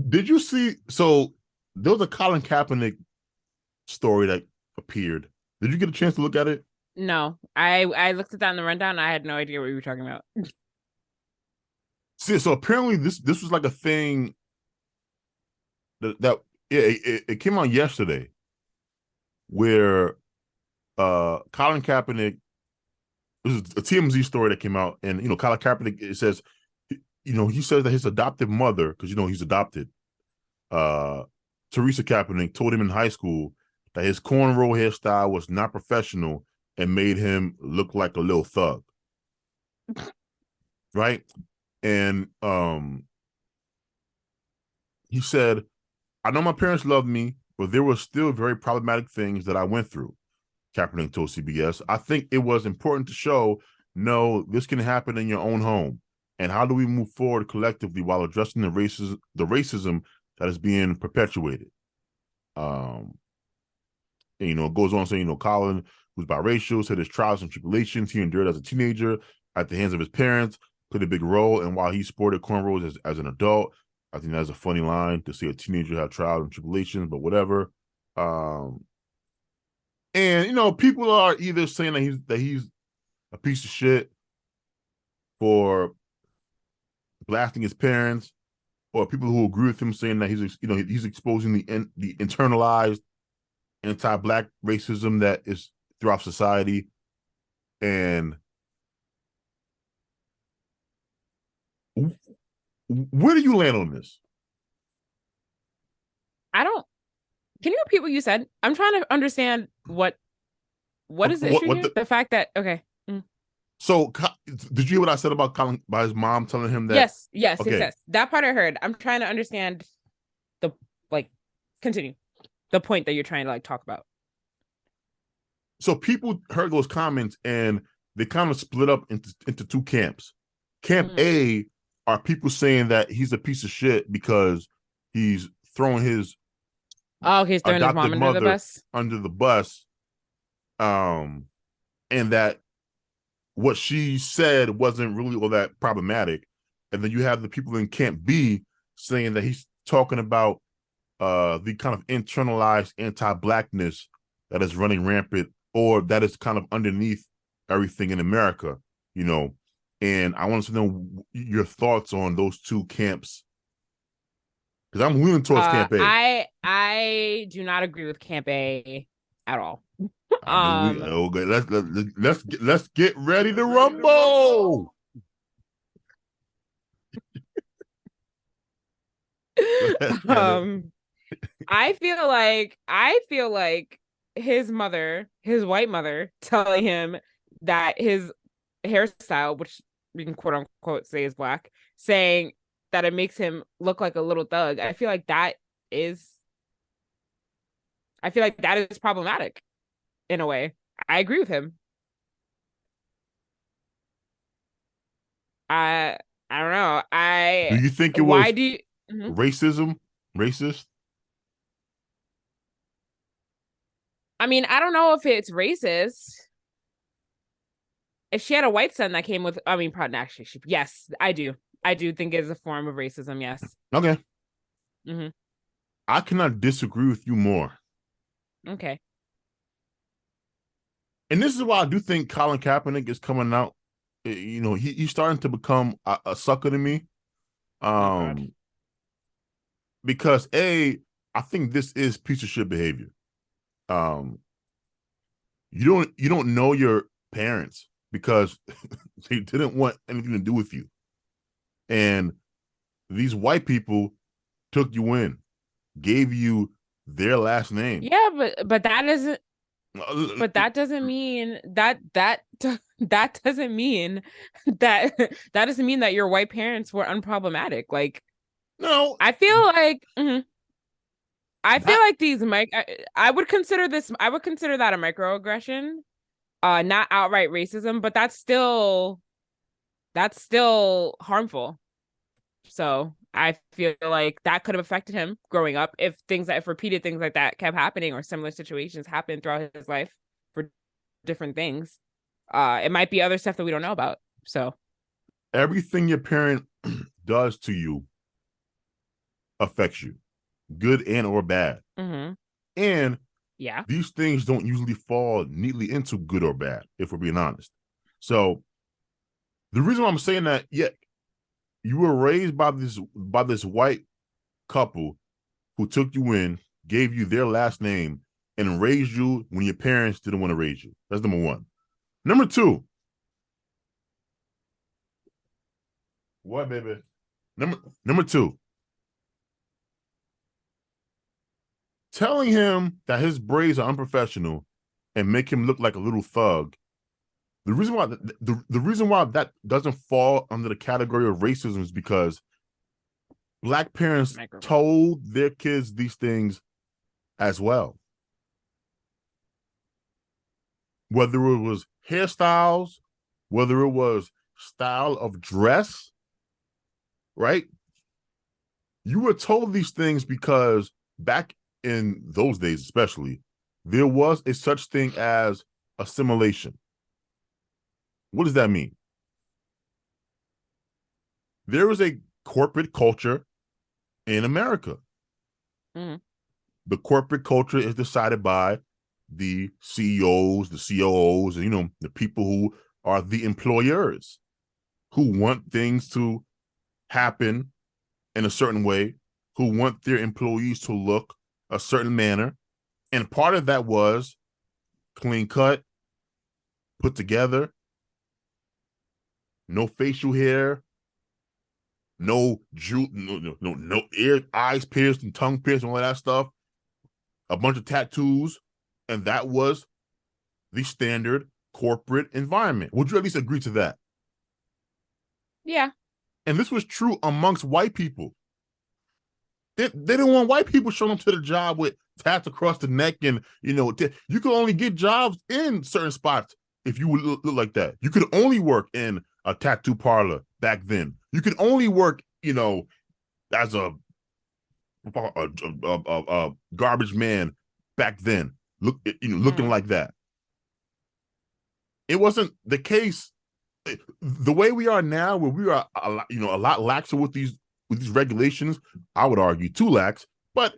Did you see? So there was a Colin Kaepernick story that appeared. Did you get a chance to look at it? No, I looked at that in the rundown. And I had no idea what you were talking about. See, so apparently this was like a thing that it came out yesterday where Colin Kaepernick. This is a TMZ story that came out, and Colin Kaepernick, it says, he says that his adoptive mother, because he's adopted, uh, Teresa Kaepernick, told him in high school that his cornrow hairstyle was not professional and made him look like a little thug, right? And he said, "I know my parents loved me, but there were still very problematic things that I went through." Kaepernick told CBS. "I think it was important to show, no, this can happen in your own home. And how do we move forward collectively while addressing the racism that is being perpetuated?" Um, and, it goes on saying, Colin, who's biracial, said his trials and tribulations he endured as a teenager at the hands of his parents played a big role. And while he sported cornrows as an adult, I think that's a funny line to say a teenager had trials and tribulations, but whatever. Um, and people are either saying that he's a piece of shit for blasting his parents, or people who agree with him saying that he's exposing the internalized anti-black racism that is throughout society. And where do you land on this? I don't. Can you repeat what you said? I'm trying to understand what is the What issue what here? the The fact that okay. Mm. so did you hear what I said about Colin, by his mom telling him that? Yes, yes, yes, Okay, yes. That part I heard. I'm trying to understand the like continue the point that you're trying to talk about. so people heard those comments and they kind of split up into two camps. Camp Mhm. A are people saying that he's a piece of shit because he's throwing his Oh, okay, he's throwing his adoptive mom under the mother bus. under the bus, and that what she said wasn't really all that problematic. And then you have the people in Camp B saying that he's talking about the kind of internalized anti-blackness that is running rampant, or that is kind of underneath everything in America, you know. And I want to know your thoughts on those two camps, because I'm leaning towards Camp A. I do not agree with Camp A at all. I knew we. Um, Okay, let's get ready to rumble. Go ahead, Hannah. um, I feel like his mother, his white mother, telling him that his hairstyle, which we can quote unquote say is black, saying that it makes him look like a little thug. Is I feel like that is problematic in a way. I agree with him. I I don't know. Do I you think it why was do you Mhm. racism, racist? I mean, I don't know if it's racist. If she had a white son that came with, I mean, probably actually, yes, I do. I do think it's a form of racism. Yes. Okay, Hmm. I cannot disagree with you more. Okay. And this is why I do think Colin Kaepernick is coming out. He's starting to become a sucker to me. Oh God. Um, because I think this is piece of shit behavior. Um, you don't know your parents because they didn't want anything to do with you, and these white people took you in, gave you their last name. Yeah, but that isn't. Uh, But that doesn't mean that doesn't mean that that doesn't mean that your white parents were unproblematic. Like No, I feel like I feel that like these mic I would consider this I would consider that a microaggression. Not outright racism, but that's still harmful. So I feel like that could have affected him growing up if repeated things like that kept happening or similar situations happened throughout his life for different things. It might be other stuff that we don't know about. So everything your parent does to you affects you, good and or bad. Mm-hmm. And Yeah. these things don't usually fall neatly into good or bad, if we're being honest. So the reason why I'm saying that, yeah, you were raised by this white couple who took you in, gave you their last name, and raised you when your parents didn't want to raise you. That's number one. Number two, what, baby? Number two, telling him that his braids are unprofessional and make him look like a little thug. The reason why that doesn't fall under the category of racism is because black parents Microphone. told their kids these things as well. Whether it was hairstyles, whether it was style of dress, right? You were told these things because back in those days, especially, there was a such thing as assimilation. What does that mean? There is a corporate culture in America. Mm-hmm. The corporate culture is decided by the CEOs, the COOs, and the people who are the employers, who want things to happen in a certain way, who want their employees to look a certain manner. And part of that was clean cut, put together, no facial hair, no ear, eyes pierced and tongue pierced and all that stuff, a bunch of tattoos. And that was the standard corporate environment. Would you at least agree to that? Yeah. And this was true amongst white people. They didn't want white people showing up to the job with tats across the neck, and you could only get jobs in certain spots if you would look like that. You could only work in a tattoo parlor back then. You could only work, as a garbage man back then. Looking like that. It wasn't the case the way we are now, where we are a lot laxer with these regulations. I would argue too lax, but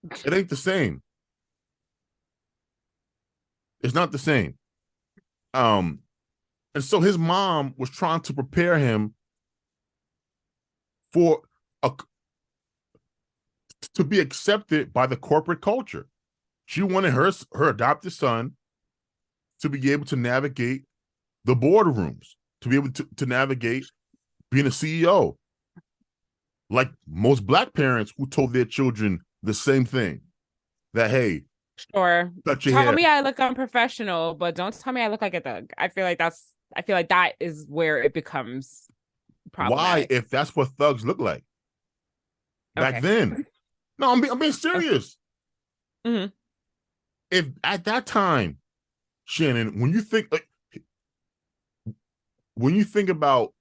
it ain't the same. It's not the same. And so his mom was trying to prepare him for to be accepted by the corporate culture. She wanted her adopted son to be able to navigate the boardrooms, to be able to navigate being a CEO. Like most black parents who told their children the same thing, that, hey, Sure. cut your Tell hair. me I look unprofessional, but don't tell me I look like a thug. I feel like that is where it becomes Why, problematic. if that's what thugs look like back Okay. then? No, I'm being serious. Mm-hmm. If at that time, Shannon, when you think about,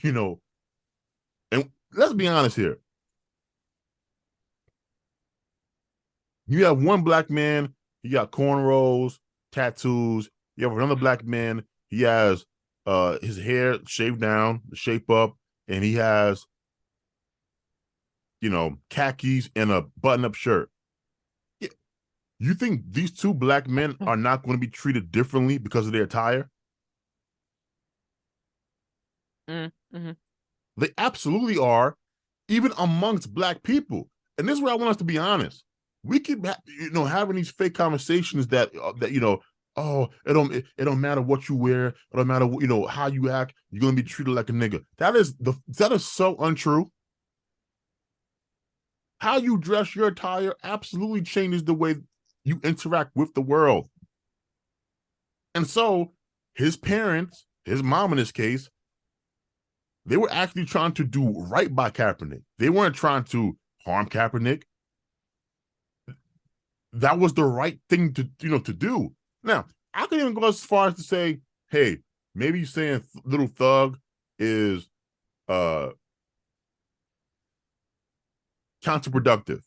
and let's be honest here, you have one black man, he got cornrows, tattoos. You have another black man, he has his hair shaved down, shape up, and he has khakis and a button-up shirt. You think these two black men are not going to be treated differently because of their attire? Mm-hmm. They absolutely are, even amongst black people. And this is where I want us to be honest. We keep having these fake conversations that oh, it don't matter what you wear, it don't matter how you act, you're gonna be treated like a nigga. That is so untrue. How you dress, your attire absolutely changes the way you interact with the world. And so his parents, his mom in this case, they were actually trying to do right by Kaepernick. They weren't trying to harm Kaepernick. That was the right thing to do. Now, I could even go as far as to say, hey, maybe saying little thug is counterproductive.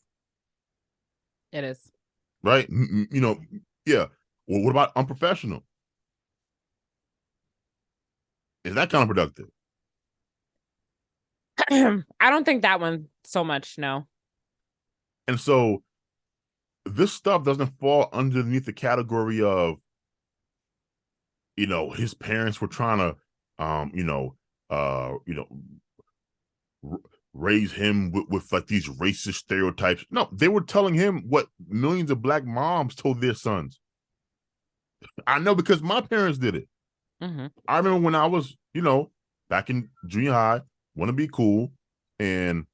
It is. Right? Yeah. Well, what about unprofessional? Is that counterproductive? I don't think that one so much. No. And so this stuff doesn't fall underneath the category of, his parents were trying to, um, you know, you know, r- raise him with like these racist stereotypes. No, they were telling him what millions of black moms told their sons. I know because my parents did it. Mm-hmm. I remember when I was, back in junior high, want to be cool. And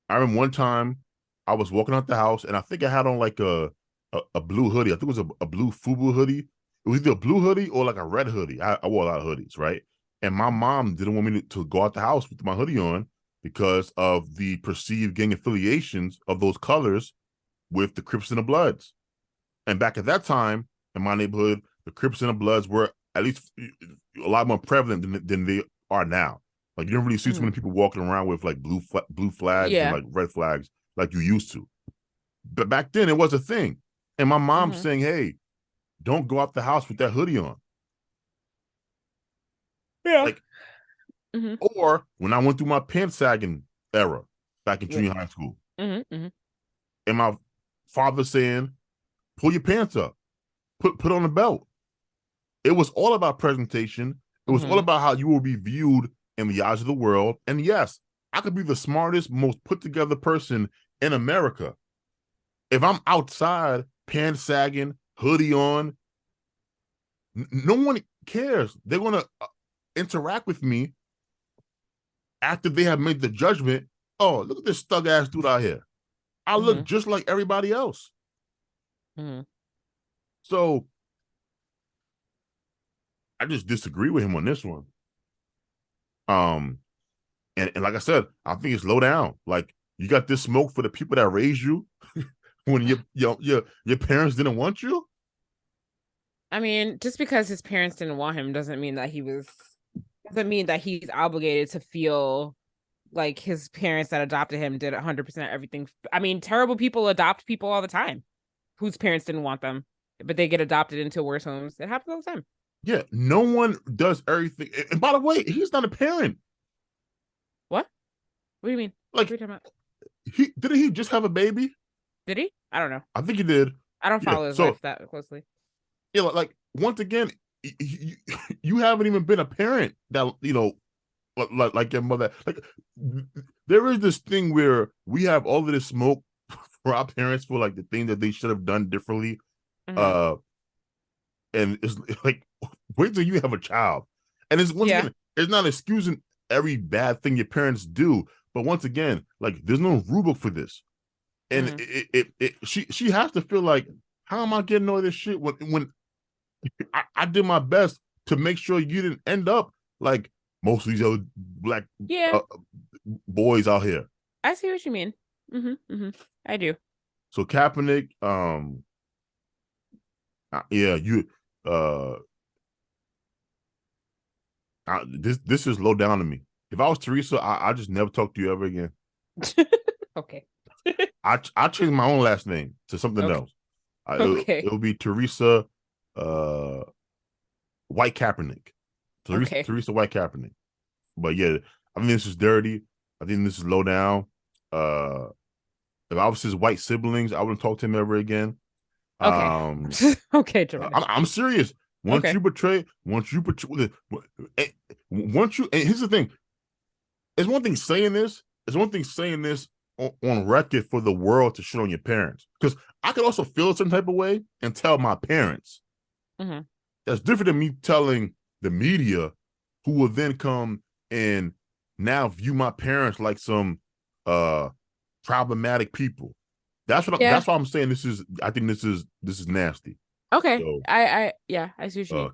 I remember one time I was walking out the house and I think I had on like a blue hoodie. I think it was a blue FUBU hoodie. It was either a blue hoodie or like a red hoodie. I wore a lot of hoodies, right? And my mom didn't want me to go out the house with my hoodie on because of the perceived gang affiliations of those colors with the Crips and the Bloods. And back at that time in my neighborhood, the Crips and the Bloods were at least a lot more prevalent than they are now. Like you don't really see too Mm-hmm. many people walking around with like blue flags and Yeah. like red flags like you used to. But back then it was a thing. And my mom Mm-hmm. saying, "Hey, don't go out the house with that hoodie on." Yeah. Like, Mm-hmm. or when I went through my pants sagging era back in Yeah. junior high school, Mm-hmm. Mm-hmm. and my father saying, "Pull your pants up, put on a belt." It was all about presentation. It was all Mm-hmm. about how you will be viewed in the eyes of the world. And yes, I could be the smartest, most put together person in America. If I'm outside, pants sagging, hoodie on, no one cares. They're going to interact with me after they have made the judgment. Oh, look at this thug ass dude out here. I look Mm-hmm. just like everybody else. Mm-hmm. So I just disagree with him on this one. Um, and like I said, I think it's low down. Like you got this smoke for the people that raised you when your parents didn't want you. I mean, just because his parents didn't want him doesn't mean that he's obligated to feel like his parents that adopted him did 100% everything. I mean, terrible people adopt people all the time whose parents didn't want them, but they get adopted into worse homes. It happens all the time. Yeah, no one does everything. And by the way, he's not a parent. What? What do you mean? What are Like you talking about? he didn't he just have a baby? Did he? I don't know. I think he did. I don't Yeah. follow his So life that closely. yeah, like once again, you haven't even been a parent that like your mother. Like there is this thing where we have all of this smoke for our parents for like the thing that they should have done differently. Mm-hmm. Uh, and it's like wait till you have a child, and it's once Yeah. again, it's not excusing every bad thing your parents do, but once again, like there's no rule book for this, and Mm-hmm. she has to feel like how am I getting all this shit when I did my best to make sure you didn't end up like most of these other black Yeah. uh, boys out here. I see what you mean. Mm-hmm. Mm-hmm. I do. So Kaepernick, yeah, you, uh, this is low down to me. If I was Teresa, I just never talk to you ever again. Okay. I change my own last name to something Okay. else. Okay. It'll be Teresa, uh, White Kaepernick. Okay. Teresa White Kaepernick. But yeah, I think this is dirty. I think this is low down. Uh, if I was his white siblings, I wouldn't talk to him ever again. Okay. Um, Okay, dramatic. I'm serious. Okay. Once you betray, once you, and here's the thing: it's one thing saying this. It's one thing saying this on record for the world to shit on your parents. Because I could also feel a certain type of way and tell my parents. Mm-hmm. That's different than me telling the media, who will then come and now view my parents like some uh problematic people. Yeah. That's why I'm saying this is. I think this is nasty. Okay. So Yeah, I see what you uh mean.